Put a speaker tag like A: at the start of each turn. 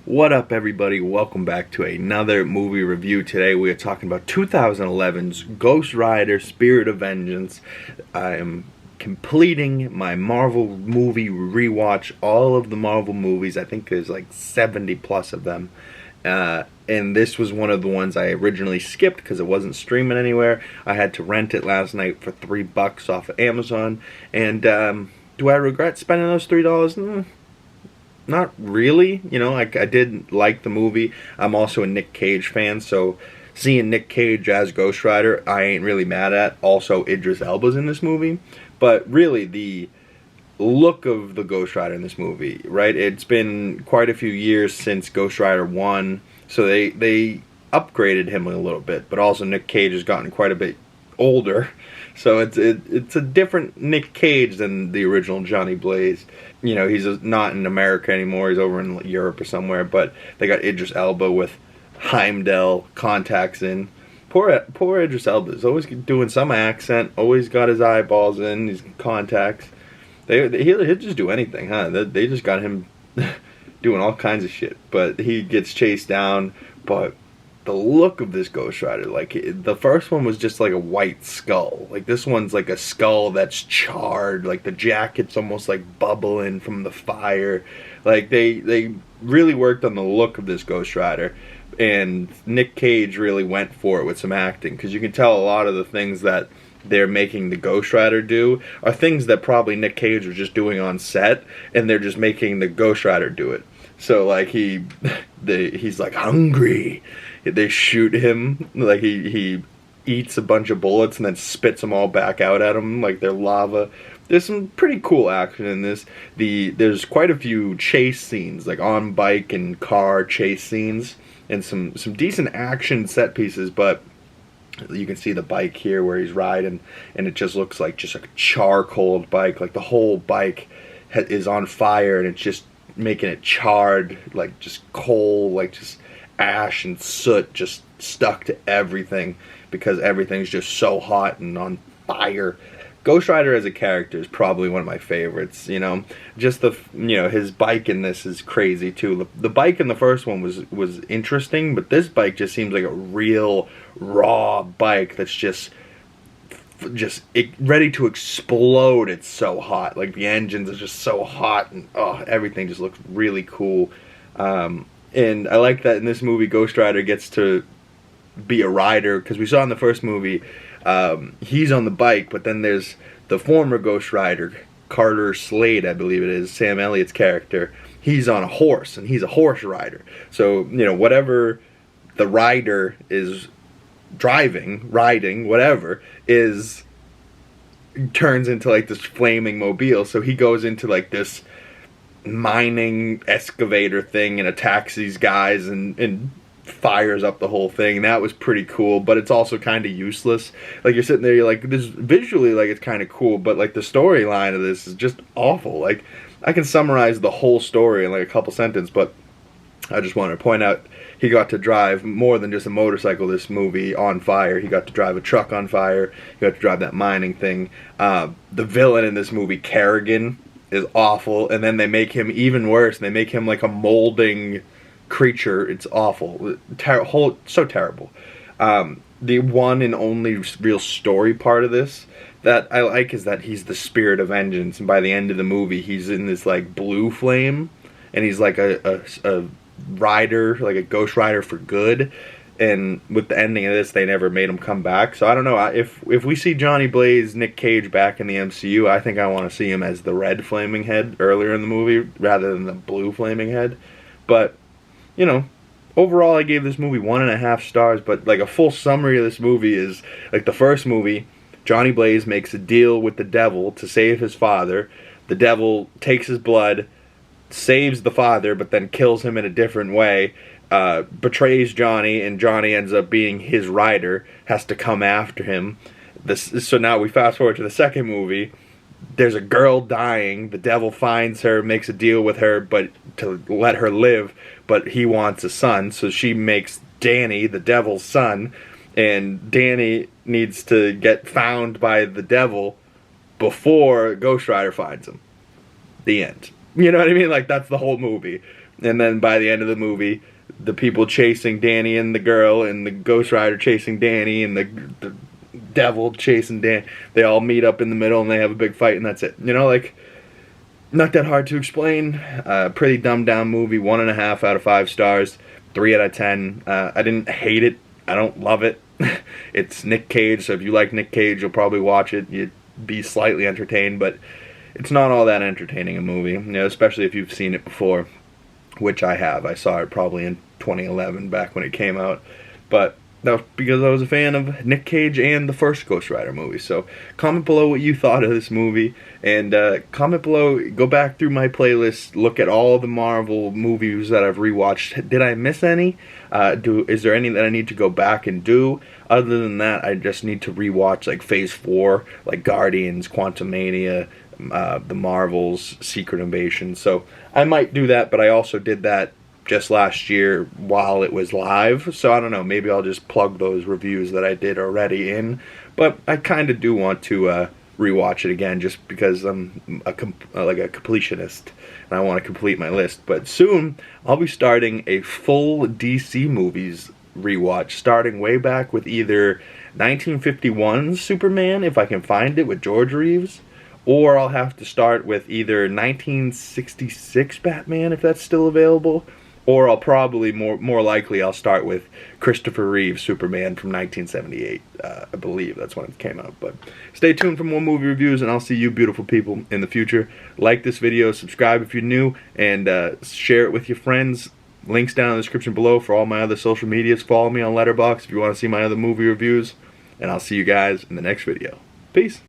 A: What up, everybody? Welcome back to another movie review. Today we are talking about 2011's Ghost Rider Spirit of Vengeance. I am completing my Marvel movie rewatch, all of the Marvel movies. I think there's like 70 plus of them. And this was one of the ones I originally skipped because it wasn't streaming anywhere. I had to rent it last night for $3 off of Amazon. And do I regret spending those $3? Not really. You know, I did like the movie. I'm also a Nick Cage fan, so seeing Nick Cage as Ghost Rider, I ain't really mad at. Also, Idris Elba's in this movie. But really, the look of the Ghost Rider in this movie, right? It's been quite a few years since Ghost Rider 1, so they upgraded him a little bit. But also, Nick Cage has gotten quite a bit older. So it's a different Nick Cage than the original Johnny Blaze. You know, he's not in America anymore. He's over in Europe or somewhere. But they got Idris Elba with Heimdall contacts in. Poor Idris Elba is always doing some accent. Always got his eyeballs in. His contacts. He'll just do anything, huh? They just got him doing all kinds of shit. But he gets chased down. But the look of this Ghost Rider, like, the first one was just like a white skull. Like, this one's like a skull that's charred. Like, the jacket's almost like bubbling from the fire. Like, they really worked on the look of this Ghost Rider. And Nick Cage really went for it with some acting. Because you can tell a lot of the things that they're making the Ghost Rider do are things that probably Nick Cage was just doing on set. And they're just making the Ghost Rider do it. So, like, he's like hungry. They shoot him, like he eats a bunch of bullets and then spits them all back out at him like they're lava. There's some pretty cool action in this. There's quite a few chase scenes, like on bike and car chase scenes, and some decent action set pieces. But you can see the bike here where he's riding, and it just looks like just a charcoal bike. Like the whole bike is on fire, and it's just making it charred, like just coal, like just ash and soot just stuck to everything because everything's just so hot and on fire. Ghost Rider as a character is probably one of my favorites. You know, just his bike in this is crazy too. The bike in the first one was interesting, but this bike just seems like a real raw bike that's just ready to explode. It's so hot. Like, the engines are just so hot, and everything just looks really cool. And I like that in this movie, Ghost Rider gets to be a rider, because we saw in the first movie, he's on the bike, but then there's the former Ghost Rider, Carter Slade, I believe it is, Sam Elliott's character. He's on a horse, and he's a horse rider. So, you know, whatever the rider is riding, whatever, turns into like this flaming mobile. So he goes into like this mining excavator thing and attacks these guys and fires up the whole thing. And that was pretty cool, but it's also kind of useless. Like, you're sitting there, you're like, this visually, like, it's kind of cool, but like the storyline of this is just awful. Like, I can summarize the whole story in like a couple sentences, but I just wanted to point out he got to drive more than just a motorcycle this movie on fire. He got to drive a truck on fire. He got to drive that mining thing. The villain in this movie, Kerrigan, is awful, and then they make him even worse. They make him like a molding creature. It's awful. So terrible. The one and only real story part of this that I like is that he's the spirit of vengeance, and by the end of the movie, he's in this like blue flame, and he's like a rider, like a Ghost Rider for good. And with the ending of this, they never made him come back. So I don't know, if we see Johnny Blaze, Nick Cage back in the MCU, I think I want to see him as the red flaming head earlier in the movie rather than the blue flaming head. But, you know, overall I gave this movie 1.5 stars. But like a full summary of this movie is, like, the first movie, Johnny Blaze makes a deal with the devil to save his father. The devil takes his blood, saves the father, but then kills him in a different way. Betrays Johnny, and Johnny ends up being his rider, has to come after him. So now we fast forward to the second movie. There's a girl dying. The devil finds her, makes a deal with her, but to let her live, but he wants a son, so she makes Danny the devil's son, and Danny needs to get found by the devil before Ghost Rider finds him. The end. You know what I mean? Like, that's the whole movie. And then by the end of the movie, the people chasing Danny and the girl, and the Ghost Rider chasing Danny, and the devil chasing Dan, they all meet up in the middle and they have a big fight, and that's it. You know, like, not that hard to explain. Pretty dumbed down movie. 1.5 out of 5 stars. 3 out of 10. I didn't hate it. I don't love it. It's Nick Cage, so if you like Nick Cage, you'll probably watch it. You'd be slightly entertained, but it's not all that entertaining a movie. You know, especially if you've seen it before, which I have. I saw it probably in 2011, back when it came out. But that was because I was a fan of Nick Cage and the first Ghost Rider movie. So comment below what you thought of this movie, and comment below, go back through my playlist, look at all the Marvel movies that I've rewatched. Did I miss any? Is there any that I need to go back and do? Other than that, I just need to rewatch like Phase 4, like Guardians, Quantumania, the Marvels, Secret Invasion. So I might do that, but I also did that just last year while it was live, so I don't know, maybe I'll just plug those reviews that I did already in, but I kind of do want to rewatch it again, just because I'm like a completionist, and I want to complete my list. But soon, I'll be starting a full DC movies rewatch, starting way back with either 1951's Superman, if I can find it, with George Reeves, or I'll have to start with either 1966 Batman, if that's still available, or I'll probably, more likely, I'll start with Christopher Reeve's Superman from 1978. I believe that's when it came out. But stay tuned for more movie reviews, and I'll see you beautiful people in the future. Like this video, subscribe if you're new, and share it with your friends. Links down in the description below for all my other social medias. Follow me on Letterboxd if you want to see my other movie reviews. And I'll see you guys in the next video. Peace.